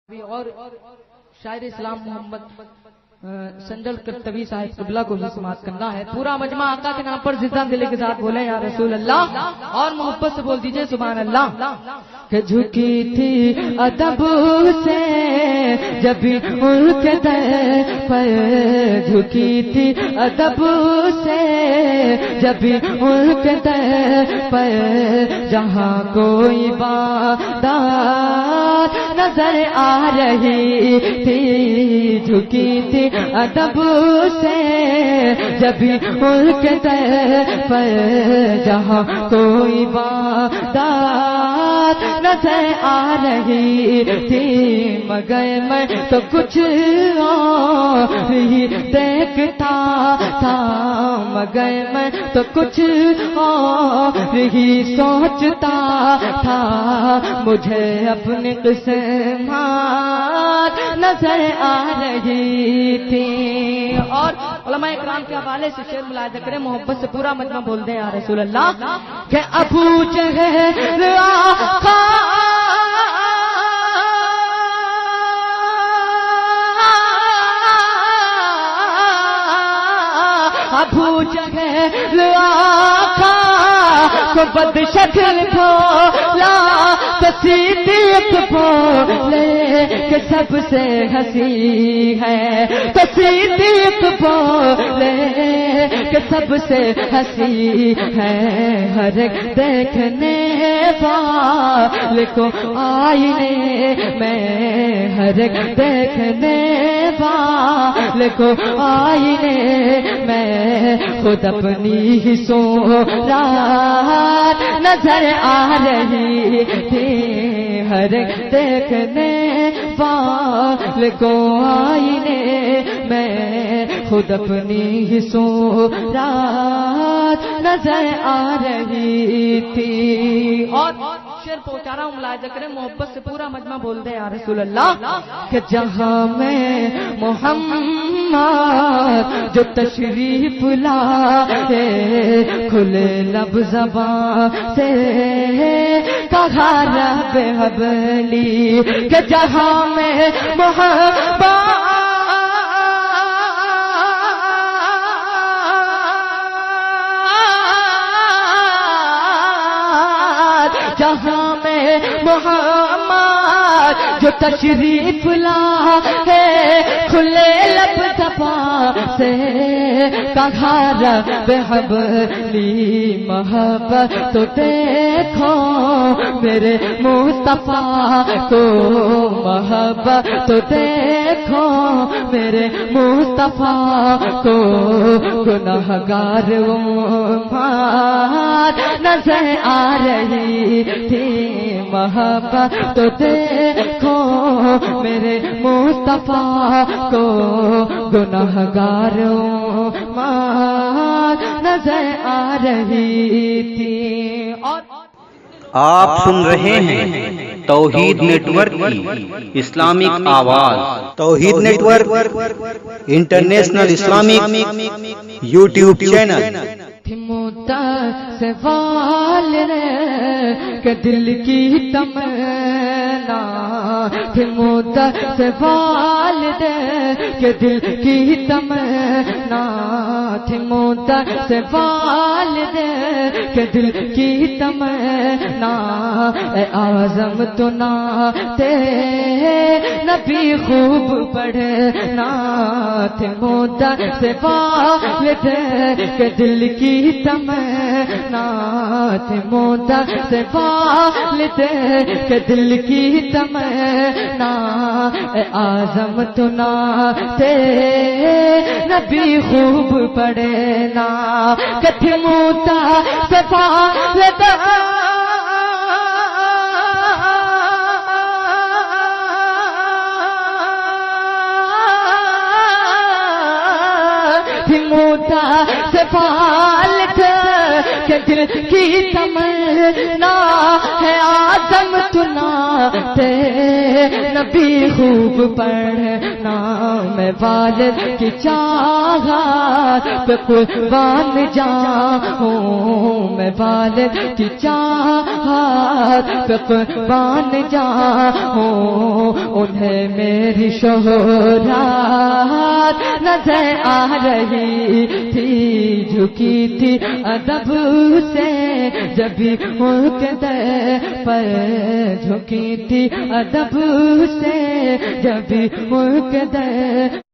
اور شاعر اسلام محمد سنجل کرتوی صاحب قبلہ کو بھی سماعت کرنا ہے. پورا مجمع آقا کے نام پر زندہ دل کے ساتھ بولے یا رسول اللہ, اور محبت سے بول دیجئے سبحان اللہ. کہ جھکی تھی ادب سے جب ان کے در پر, جھکی تھی ادب سے جب ان کے در پر, جہاں کوئی بادات نظر آ رہی تھی. جھکی تھی ادب سے جب ان کے در پر, جہاں کوئی بادات نظر آ رہی تھی. مگر میں تو کچھ اور ہی دیکھتا تھا, مگر میں تو کچھ اور ہی سوچتا تھا. مجھے اپنی قسمت نظر آ رہی تھی. اور علماء اکرام کے حوالے سے شعر ملاحظہ کریں, محبت سے پورا مجمع بول دیں یا رسول اللہ. کہ ابو جہل آقا ابو جہل آقا کو بد شکل بولا تو صدیق بولے کہ سب سے ہنسی ہے, تو صدیق بولے کہ سب سے ہنسی ہے. ہر ایک دیکھنے والے کو آئینے میں, ہر ایک دیکھنے والے کو آئینے میں خود اپنی ہی صورت نظر آ رہی تھی. ہر ایک دیکھنے والے کو آئینے میں خود اپنی ہی صورت نظر آ رہی تھی. اور شعر پہنچا رہا ہوں, ملاحظہ کریں, محبت سے پورا مجمع بول دیں یا رسول اللہ. کہ جہاں میں محمد جو تشریف لائے, کھلے لب زبان سے کہا رب حبلی. کہ جہاں میں محبت جہاں میں محمد جو تشریف لائے, کھلے لب زبان سے کہا رب حبلی. محبت تو دیکھو میرے مصطفیٰ کو, محبت تو دیکھو میرے مصطفیٰ کو. گناہگار امت نظر آ رہی تھی. محبت تو دیکھو میرے مصطفیٰ کو, گناہگار امت نظر آ رہی تھی. اور آپ سن رہے ہیں توحید نیٹ ورک کی اسلامک آواز. توحید network international Islamic YouTube channel. سوال کہ دل کی تمنا, سوال کہ دل کی تمنا, سوال کہ دل کی تمنا. اے اعظم تو نعت نبی خوب پڑھنا, سوال کہ دل کی تمنا, سوال کہ دل کی تمنا. اے اعظم تو نعت نبی خوب پڑھنا. کتھی موتا سوال موتا سوال کہ دل کی تمنا ہے. آدم تنا تے نبی خوب پڑھنا. میں والد کی چاہت پہ قربان جاؤں، میں والد کی چاہت پہ قربان جاؤں، انہیں میری شہرات نظر آ رہی تھی، جھکی تھی ادب سے جب بھی ان کے در پر، جھکی تھی ادب سے جب بھی ان کے در